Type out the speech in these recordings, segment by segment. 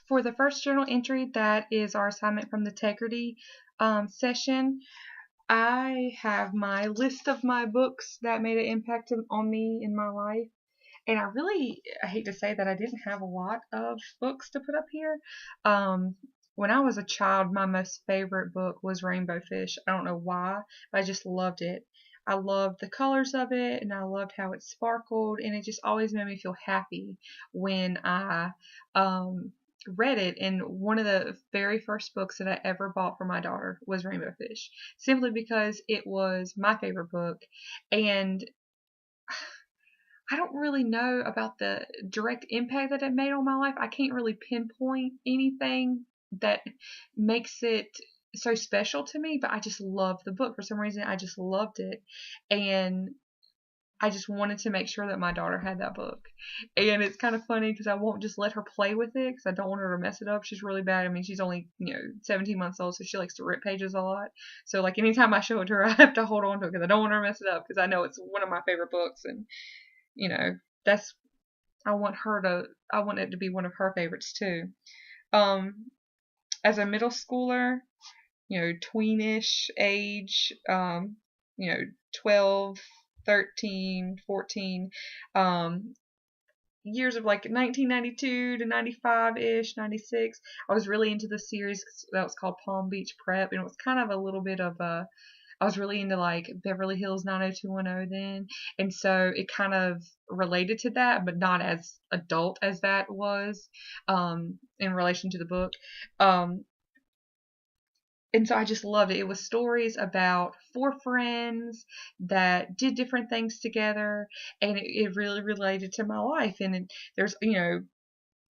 For the first journal entry, that is our assignment from the Tegrity session. I have my list of my books that made an impact on me in my life. And I hate to say that I didn't have a lot of books to put up here. Um, when I was a child, my most favorite book was Rainbow Fish. I don't know why, but I just loved it. I loved the colors of it, and I loved how it sparkled, and it just always made me feel happy when I read it. And one of the very first books that I ever bought for my daughter was Rainbow Fish, simply because it was my favorite book. And I don't really know about the direct impact that it made on my life. I can't really pinpoint anything that makes it so special to me, but I just love the book. For some reason, I just loved it. And I just wanted to make sure that my daughter had that book. And it's kind of funny because I won't just let her play with it because I don't want her to mess it up. She's really bad. I mean, she's only, 17 months old, so she likes to rip pages a lot. So, like, anytime I show it to her, I have to hold on to it because I don't want her to mess it up because I know it's one of my favorite books. And you know, that's I want it to be one of her favorites too. Um, as a middle schooler, tweenish age, 12, 13, 14, years of like 1992 to 95-ish, 96. I was really into the series that was called Palm Beach Prep, and it was kind of a little bit of a I was really into like Beverly Hills 90210 then, and so it kind of related to that, but not as adult as that was, in relation to the book. Um, and so I just loved it. It was stories about four friends that did different things together, and it really related to my life. And there's,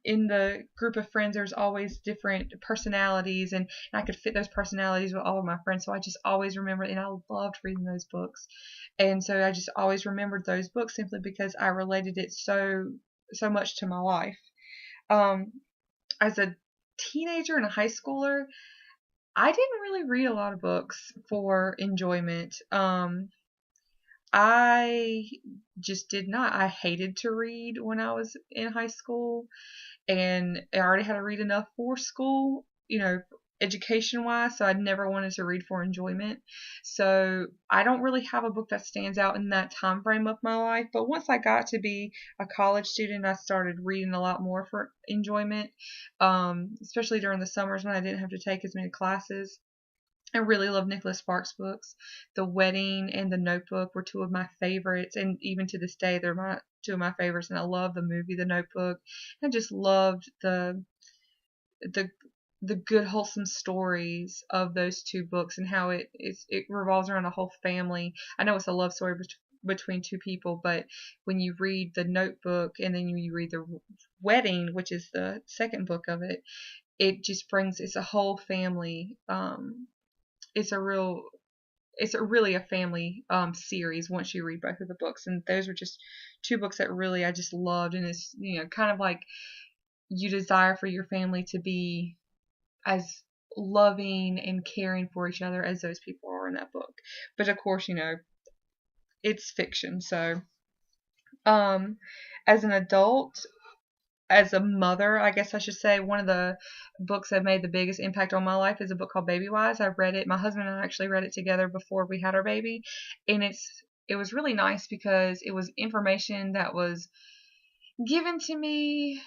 in the group of friends, there's always different personalities, and I could fit those personalities with all of my friends. So I just always remember, and I loved reading those books. And so I just always remembered those books simply because I related it so much to my life. Um, as a teenager and a high schooler, I didn't really read a lot of books for enjoyment. I just did not. I hated to read when I was in high school, and I already had to read enough for school, education wise, so I never wanted to read for enjoyment. So I don't really have a book that stands out in that time frame of my life, but once I got to be a college student, I started reading a lot more for enjoyment, especially during the summers when I didn't have to take as many classes. I really love Nicholas Sparks' books. The Wedding and The Notebook were two of my favorites, and even to this day, they're my two of my favorites. And I love the movie The Notebook. I just loved the the good wholesome stories of those two books and how it revolves around a whole family. I know it's a love story between two people, but when you read The Notebook and then you read The Wedding, which is the second book of it, it's a whole family. It's a real it's a really a family series once you read both of the books, and those were just two books that really I just loved. And it's kind of like you desire for your family to be as loving and caring for each other as those people are in that book. But of course, it's fiction. So um as an adult, as a mother, I guess I should say, one of the books that made the biggest impact on my life is a book called Baby Wise. I read it. My husband and I actually read it together before we had our baby, and it was really nice because it was information that was given to me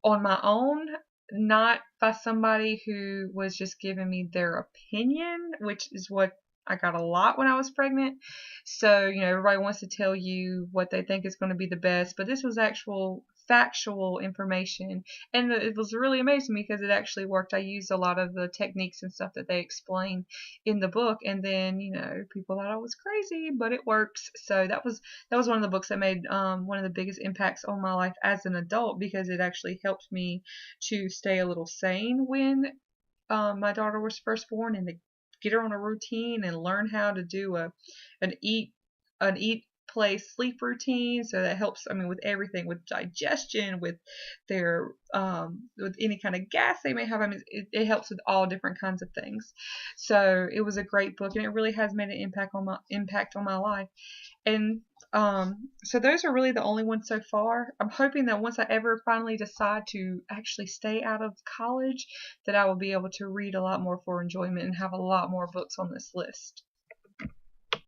on my own, not by somebody who was just giving me their opinion, which is what I got a lot when I was pregnant. So, everybody wants to tell you what they think is going to be the best, but this was actual factual information, and it was really amazing because it actually worked. I used a lot of the techniques and stuff that they explain in the book, and then people thought I was crazy, but it works. So that was one of the books that made one of the biggest impacts on my life as an adult, because it actually helped me to stay a little sane when my daughter was first born, and to get her on a routine and learn how to do an eat play sleep routine, so that helps, I mean, with everything, with digestion, with their with any kind of gas they may have. I mean, it helps with all different kinds of things. So it was a great book, and it really has made an impact on my life. And so those are really the only ones so far. I'm hoping that once I ever finally decide to actually stay out of college, that I will be able to read a lot more for enjoyment and have a lot more books on this list.